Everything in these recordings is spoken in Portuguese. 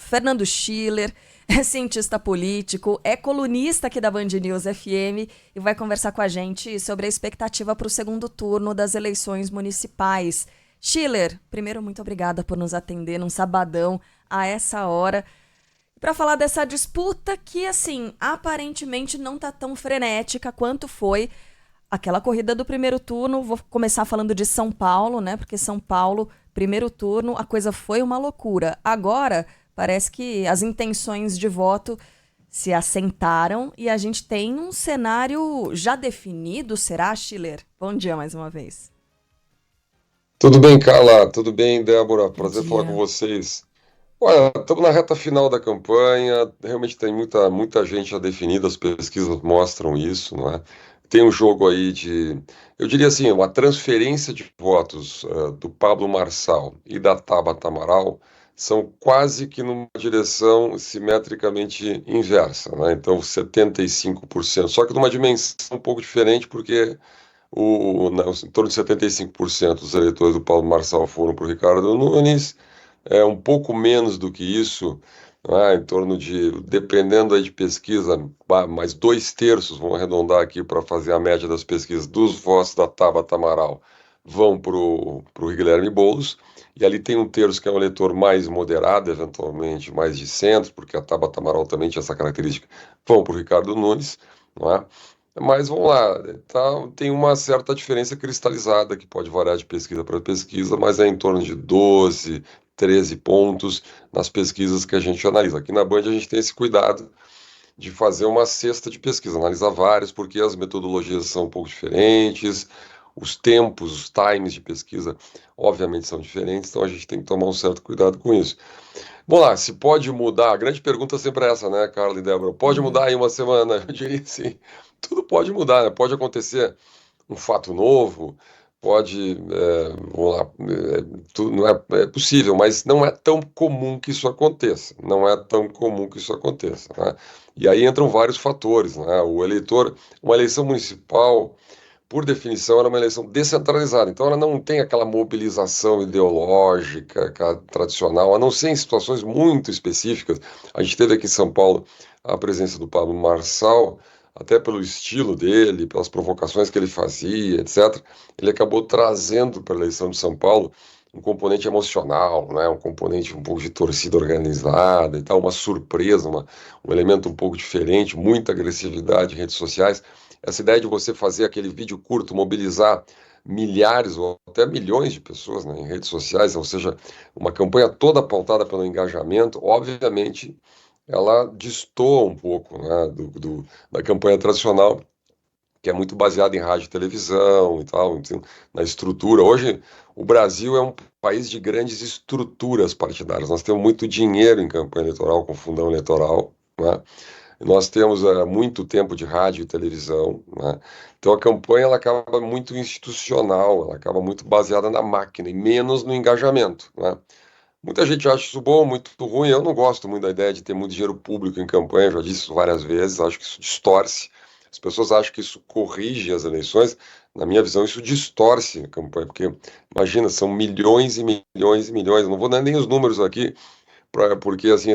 Fernando Schiller, é cientista político, é colunista aqui da Band News FM e vai conversar com a gente sobre a expectativa para o segundo turno das eleições municipais. Schiller, primeiro, muito obrigada por nos atender num sabadão a essa hora. Para falar dessa disputa que, assim, aparentemente não está tão frenética quanto foi aquela corrida do primeiro turno. Vou começar falando de São Paulo, né? Porque São Paulo, primeiro turno, a coisa foi uma loucura. Agora, parece que as intenções de voto se assentaram e a gente tem um cenário já definido, será, Schiller? Bom dia mais uma vez. Tudo bem, Carla? Tudo bem, Débora? Bom Prazer falar com dia. vocês. Olha, estamos na reta final da campanha, realmente tem muita gente já definida, as pesquisas mostram isso, não é? Tem um jogo aí eu diria assim, uma transferência de votos do Pablo Marçal e da Tabata Amaral são quase que numa direção simetricamente inversa, né? Então, 75%, só que numa dimensão um pouco diferente, porque em torno de 75% dos eleitores do Paulo Marçal foram para o Ricardo Nunes, um pouco menos do que isso, né, em torno de, dependendo aí de pesquisa, mais 2/3, vamos arredondar aqui para fazer a média das pesquisas, dos votos da Tabata Amaral vão para o Guilherme Boulos, e ali tem 1/3 que é um eleitor mais moderado, eventualmente mais de centro, porque a Tabata Amaral também tinha essa característica, vão para o Ricardo Nunes, não é? Mas vamos lá, tá, tem uma certa diferença cristalizada que pode variar de pesquisa para pesquisa, mas é em torno de 12, 13 pontos nas pesquisas que a gente analisa. Aqui na Band a gente tem esse cuidado de fazer uma cesta de pesquisa, analisar vários, porque as metodologias são um pouco diferentes, os tempos, os times de pesquisa, obviamente, são diferentes, então a gente tem que tomar um certo cuidado com isso. Vamos lá, se pode mudar, a grande pergunta sempre é essa, né, Carla e Débora? Pode Uhum. mudar em uma semana? Eu diria sim. Tudo pode mudar, né? Pode acontecer um fato novo, pode, vamos lá, não é possível, mas não é tão comum que isso aconteça, não é tão comum que isso aconteça, né? E aí entram vários fatores, né? O eleitor, uma eleição municipal, por definição, ela é uma eleição descentralizada, então ela não tem aquela mobilização ideológica tradicional, a não ser em situações muito específicas. A gente teve aqui em São Paulo a presença do Pablo Marçal, até pelo estilo dele, pelas provocações que ele fazia, etc. Ele acabou trazendo para a eleição de São Paulo um componente emocional, né? Um componente um pouco de torcida organizada e tal, uma surpresa, um elemento um pouco diferente, muita agressividade em redes sociais. Essa ideia de você fazer aquele vídeo curto, mobilizar milhares ou até milhões de pessoas, né, em redes sociais, ou seja, uma campanha toda pautada pelo engajamento, obviamente ela destoa um pouco, né, da campanha tradicional, que é muito baseada em rádio e televisão e tal, então, na estrutura. Hoje, o Brasil é um país de grandes estruturas partidárias. Nós temos muito dinheiro em campanha eleitoral, com fundão eleitoral, né? Nós temos muito tempo de rádio e televisão, né? Então a campanha ela acaba muito institucional, ela acaba muito baseada na máquina e menos no engajamento, né? Muita gente acha isso bom, muito ruim. Eu não gosto muito da ideia de ter muito dinheiro público em campanha, já disse isso várias vezes, acho que isso distorce. As pessoas acham que isso corrige as eleições. Na minha visão, isso distorce a campanha, porque imagina, são milhões e milhões e milhões. Eu não vou dar nem os números aqui, porque assim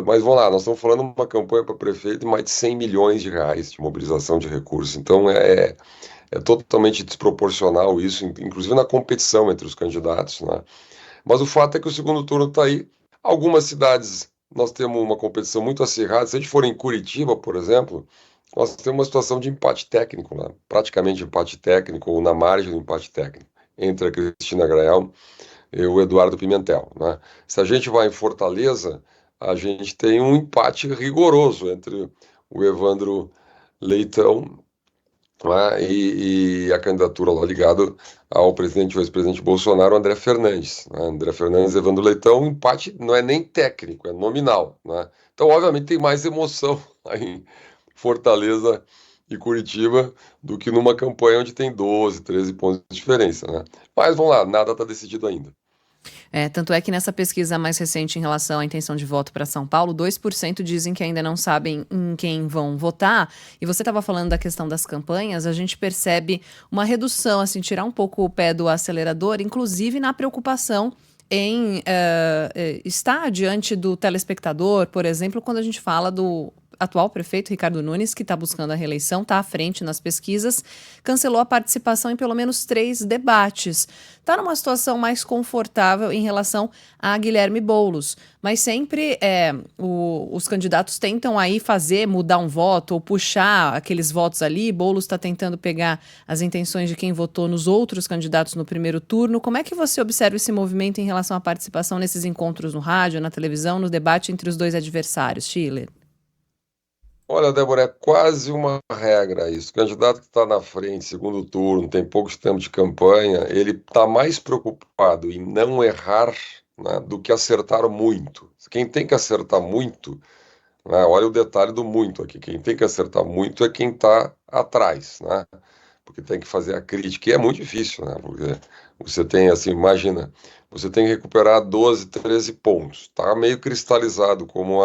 mas vamos lá, nós estamos falando de uma campanha para prefeito de mais de 100 milhões de reais de mobilização de recursos. Então é totalmente desproporcional isso, inclusive na competição entre os candidatos, né? Mas o fato é que o segundo turno está aí. Algumas cidades nós temos uma competição muito acirrada. Se a gente for em Curitiba, por exemplo, nós temos uma situação de empate técnico lá, praticamente empate técnico, ou na margem do empate técnico, entre a Cristina Grael e o Eduardo Pimentel, né? Se a gente vai em Fortaleza, a gente tem um empate rigoroso entre o Evandro Leitão, né, e a candidatura lá ligada ao presidente e ex-presidente Bolsonaro, André Fernandes, né? André Fernandes e Evandro Leitão, o empate não é nem técnico, é nominal, né? Então, obviamente, tem mais emoção aí em Fortaleza e Curitiba do que numa campanha onde tem 12, 13 pontos de diferença, né? Mas vamos lá, nada está decidido ainda. Tanto é que nessa pesquisa mais recente em relação à intenção de voto para São Paulo, 2% dizem que ainda não sabem em quem vão votar. E você estava falando da questão das campanhas, a gente percebe uma redução, assim, tirar um pouco o pé do acelerador, inclusive na preocupação em estar diante do telespectador, por exemplo, quando a gente fala do atual prefeito Ricardo Nunes, que está buscando a reeleição, está à frente nas pesquisas, cancelou a participação em pelo menos 3 debates. Está numa situação mais confortável em relação a Guilherme Boulos, mas sempre os candidatos tentam aí mudar um voto ou puxar aqueles votos ali. Boulos está tentando pegar as intenções de quem votou nos outros candidatos no primeiro turno. Como é que você observa esse movimento em relação à participação nesses encontros no rádio, na televisão, no debate entre os dois adversários, Schiller? Olha, Débora, é quase uma regra isso. O candidato que está na frente, segundo turno, tem pouco tempo de campanha, ele está mais preocupado em não errar, né, do que acertar muito. Quem tem que acertar muito, né, olha o detalhe do muito aqui, quem tem que acertar muito é quem está atrás, né? Porque tem que fazer a crítica, e é muito difícil, né? Porque você tem, assim, imagina, você tem que recuperar 12, 13 pontos. Tá meio cristalizado, como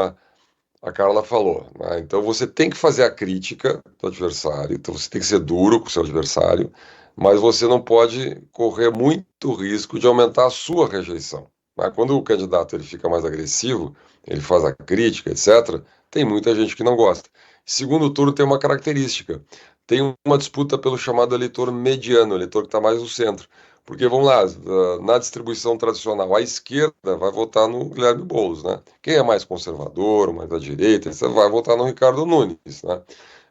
a Carla falou, né? Então você tem que fazer a crítica do adversário, então você tem que ser duro com o seu adversário, mas você não pode correr muito risco de aumentar a sua rejeição, né? Quando o candidato ele fica mais agressivo, ele faz a crítica, etc., tem muita gente que não gosta. Segundo turno tem uma característica, tem uma disputa pelo chamado eleitor mediano, eleitor que está mais no centro. Porque, vamos lá, na distribuição tradicional, a esquerda vai votar no Guilherme Boulos, né? Quem é mais conservador, mais da direita, você vai votar no Ricardo Nunes, né?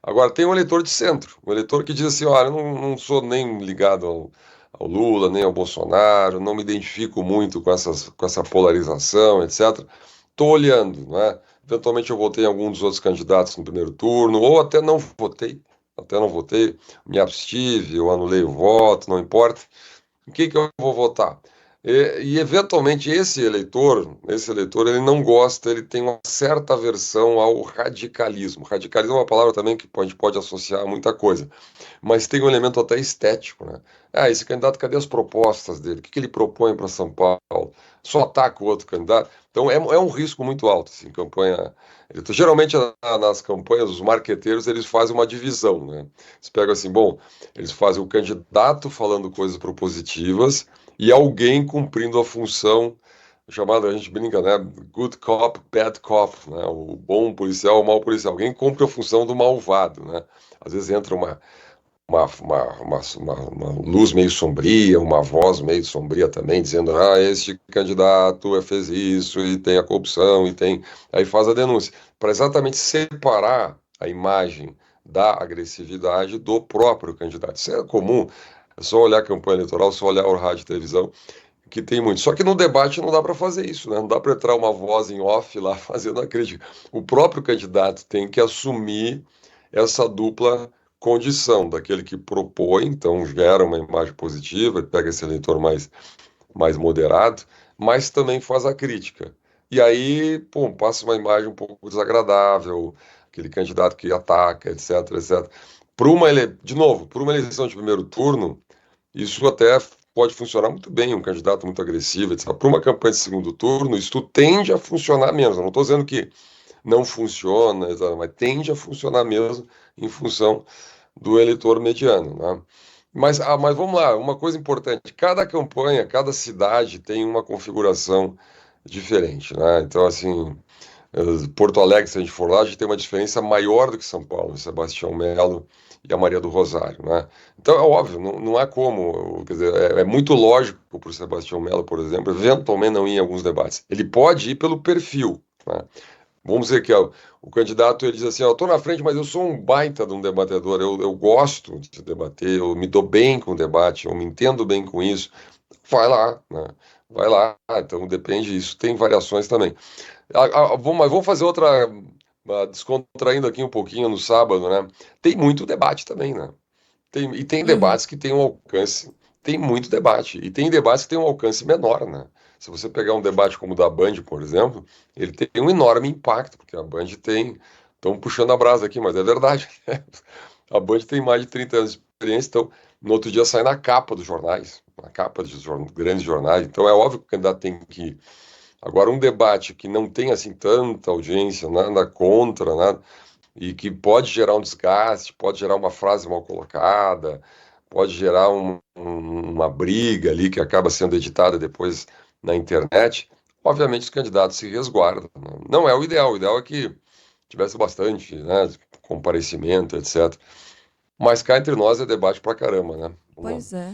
Agora, tem um eleitor de centro, um eleitor que diz assim, olha, eu não sou nem ligado ao Lula, nem ao Bolsonaro, não me identifico muito com essa polarização, etc. Estou olhando, né? Eventualmente eu votei em algum dos outros candidatos no primeiro turno, ou até não votei, me abstive, eu anulei o voto, não importa. Em que eu vou votar? Eventualmente esse eleitor, ele não gosta, ele tem uma certa aversão ao radicalismo. Radicalismo é uma palavra também que a gente pode associar a muita coisa, mas tem um elemento até estético, né? Ah, esse candidato, cadê as propostas dele? O que ele propõe para São Paulo? Só ataca o outro candidato? Então é um risco muito alto, assim, campanha. Geralmente nas campanhas, os marqueteiros, eles fazem uma divisão, né? Eles pegam assim, bom, eles fazem o candidato falando coisas propositivas e alguém cumprindo a função chamada, a gente brinca, né? Good cop, bad cop, né? O bom policial, o mau policial. Alguém cumpre a função do malvado, né? Às vezes entra uma luz meio sombria, uma voz meio sombria também, dizendo, este candidato fez isso, e tem a corrupção, e tem... Aí faz a denúncia, para exatamente separar a imagem da agressividade do próprio candidato. Isso é comum, é só olhar a campanha eleitoral, só olhar o rádio e televisão, que tem muito. Só que no debate não dá para fazer isso, né? Não dá para entrar uma voz em off lá fazendo a crítica. O próprio candidato tem que assumir essa dupla condição daquele que propõe, então gera uma imagem positiva, pega esse eleitor mais moderado, mas também faz a crítica. E aí, pô, passa uma imagem um pouco desagradável, aquele candidato que ataca, etc, etc. De novo, para uma eleição de primeiro turno, isso até pode funcionar muito bem, um candidato muito agressivo, etc. Para uma campanha de segundo turno, isso tende a funcionar menos. Eu não estou dizendo que não funciona, mas tende a funcionar mesmo em função do eleitor mediano, né? Mas vamos lá, uma coisa importante, cada campanha, cada cidade tem uma configuração diferente, né? Então, assim, Porto Alegre, se a gente for lá, a gente tem uma diferença maior do que São Paulo, Sebastião Melo e a Maria do Rosário, né? Então, é óbvio, não há como, quer dizer, é muito lógico para o Sebastião Melo, por exemplo, eventualmente não ir em alguns debates. Ele pode ir pelo perfil, né? Vamos dizer que ó, o candidato ele diz assim: ó, eu estou na frente, mas eu sou um baita de um debatedor, eu gosto de debater, eu me dou bem com o debate, eu me entendo bem com isso. Vai lá, né? Vai lá. Então depende, isso tem variações também. Mas vamos fazer outra, descontraindo aqui um pouquinho no sábado, né? Tem muito debate também, né? Tem Uhum. debates que têm um alcance, tem muito debate, e tem debates que têm um alcance menor, né? Se você pegar um debate como o da Band, por exemplo, ele tem um enorme impacto, porque a Band tem. Estão puxando a brasa aqui, mas é verdade, né? A Band tem mais de 30 anos de experiência, então no outro dia sai na capa dos jornais, na capa dos grandes jornais, então é óbvio que o candidato tem que ir. Agora, um debate que não tem assim tanta audiência, nada contra, nada e que pode gerar um desgaste, pode gerar uma frase mal colocada, pode gerar uma briga ali que acaba sendo editada depois na internet, obviamente os candidatos se resguardam. Não é o ideal é que tivesse bastante, né, comparecimento, etc. Mas cá entre nós é debate pra caramba, né? Pois é.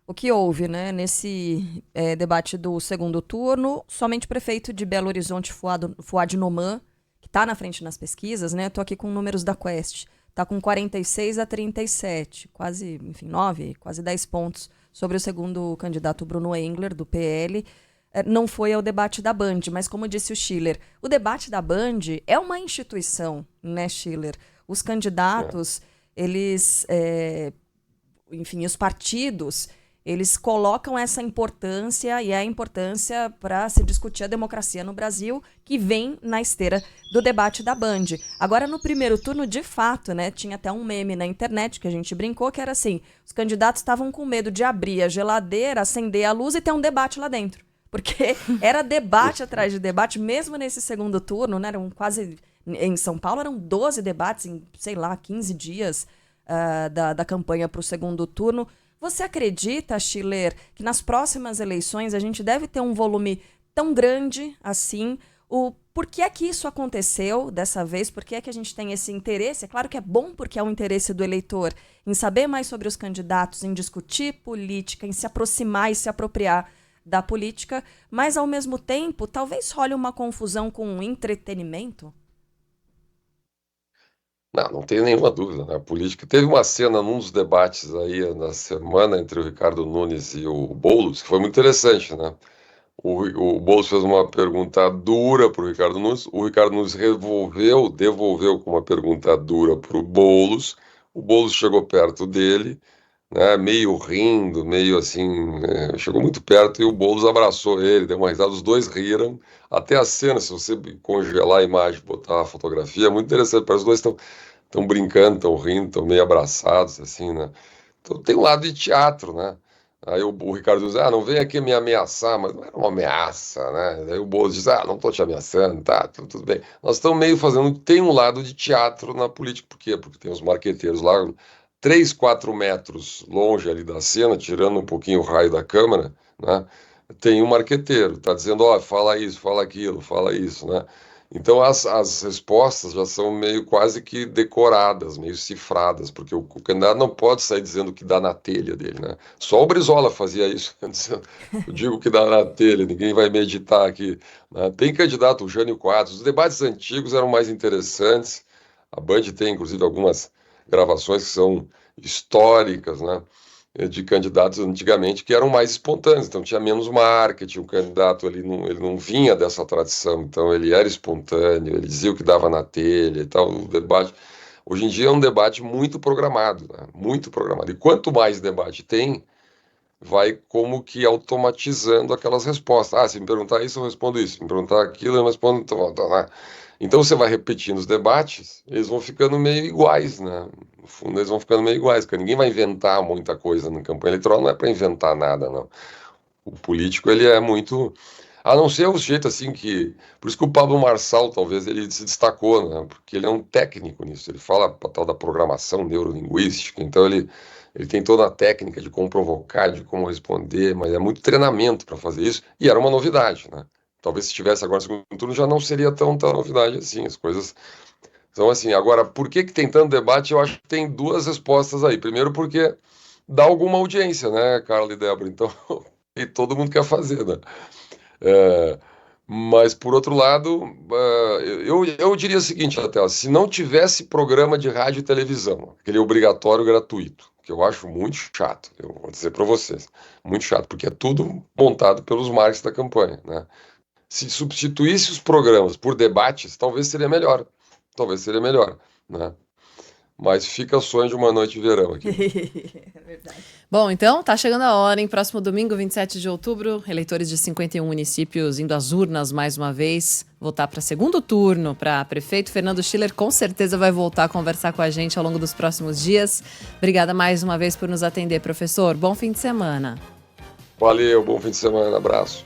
O que houve, né, nesse debate do segundo turno, somente o prefeito de Belo Horizonte, Fouad Noman, que está na frente nas pesquisas, né, estou aqui com números da Quest, está com 46 a 37, quase, enfim, 9, quase 10 pontos sobre o segundo candidato Bruno Engler, do PL. Não foi ao debate da Band, mas como disse o Schiller, o debate da Band é uma instituição, né, Schiller? Os candidatos, eles, enfim, os partidos, eles colocam essa importância, e é a importância para se discutir a democracia no Brasil, que vem na esteira do debate da Band. Agora, no primeiro turno, de fato, né, tinha até um meme na internet que a gente brincou, que era assim, os candidatos estavam com medo de abrir a geladeira, acender a luz e ter um debate lá dentro. Porque era debate atrás de debate, mesmo nesse segundo turno, né, eram quase, em São Paulo eram 12 debates em, sei lá, 15 dias da campanha para o segundo turno. Você acredita, Schiller, que nas próximas eleições a gente deve ter um volume tão grande assim? Por que é que isso aconteceu dessa vez? Por que é que a gente tem esse interesse? É claro que é bom porque é um interesse do eleitor em saber mais sobre os candidatos, em discutir política, em se aproximar e se apropriar da política, mas ao mesmo tempo talvez role uma confusão com o entretenimento? Não tenho nenhuma dúvida, né? A política. Teve uma cena num dos debates aí na semana entre o Ricardo Nunes e o Boulos, que foi muito interessante, né? O Boulos fez uma pergunta dura para o Ricardo Nunes, o Ricardo Nunes devolveu com uma pergunta dura para o Boulos chegou perto dele, né, meio rindo, meio assim, chegou muito perto e o Boulos abraçou ele, deu uma risada, os dois riram, até a cena, se você congelar a imagem, botar a fotografia, é muito interessante, parece que os dois estão brincando, estão rindo, estão meio abraçados, assim, né, então tem um lado de teatro, né, aí o Ricardo diz, não vem aqui me ameaçar, mas não era uma ameaça, né, aí o Boulos diz, não estou te ameaçando, tá, tudo bem, nós estamos meio fazendo, tem um lado de teatro na política, por quê? Porque tem os marqueteiros lá, 3, 4 metros longe ali da cena, tirando um pouquinho o raio da câmera, né, tem um marqueteiro, está dizendo, fala isso, fala aquilo, fala isso, né? Então as respostas já são meio quase que decoradas, meio cifradas, porque o candidato não pode sair dizendo o que dá na telha dele, né? Só o Brizola fazia isso, dizendo, eu digo o que dá na telha, ninguém vai meditar aqui, né? Tem candidato, o Jânio Quadros, os debates antigos eram mais interessantes, a Band tem inclusive algumas gravações que são históricas, né, de candidatos antigamente que eram mais espontâneos, então tinha menos marketing, o candidato ele não vinha dessa tradição, então ele era espontâneo, ele dizia o que dava na telha e tal, o debate. Hoje em dia é um debate muito programado, né, muito programado, e quanto mais debate tem, vai como que automatizando aquelas respostas. Se me perguntar isso, eu respondo isso, se me perguntar aquilo, eu respondo... Então você vai repetindo os debates, eles vão ficando meio iguais, né? No fundo, eles vão ficando meio iguais, porque ninguém vai inventar muita coisa na campanha eleitoral, não é para inventar nada, não. O político, ele é muito... A não ser o jeito assim que... Por isso que o Pablo Marçal, talvez, ele se destacou, né? Porque ele é um técnico nisso, ele fala a tal da programação neurolinguística, então ele tem toda a técnica de como provocar, de como responder, mas é muito treinamento para fazer isso, e era uma novidade, né? Talvez se tivesse agora no segundo turno já não seria tão novidade assim, as coisas são assim. Agora, por que tem tanto debate? Eu acho que tem duas respostas aí. Primeiro porque dá alguma audiência, né, Carla e Débora? Então, e todo mundo quer fazer, né? Mas, por outro lado, eu diria o seguinte, até, se não tivesse programa de rádio e televisão, aquele obrigatório gratuito, que eu acho muito chato, eu vou dizer para vocês, muito chato, porque é tudo montado pelos marketing da campanha, né? Se substituísse os programas por debates, talvez seria melhor. Talvez seria melhor, né? Mas fica o sonho de uma noite de verão aqui. É verdade. Bom, então, tá chegando a hora, hein? Próximo domingo, 27 de outubro, eleitores de 51 municípios indo às urnas mais uma vez, votar para segundo turno para prefeito. Fernando Schiller com certeza vai voltar a conversar com a gente ao longo dos próximos dias. Obrigada mais uma vez por nos atender, professor. Bom fim de semana. Valeu, bom fim de semana, abraço.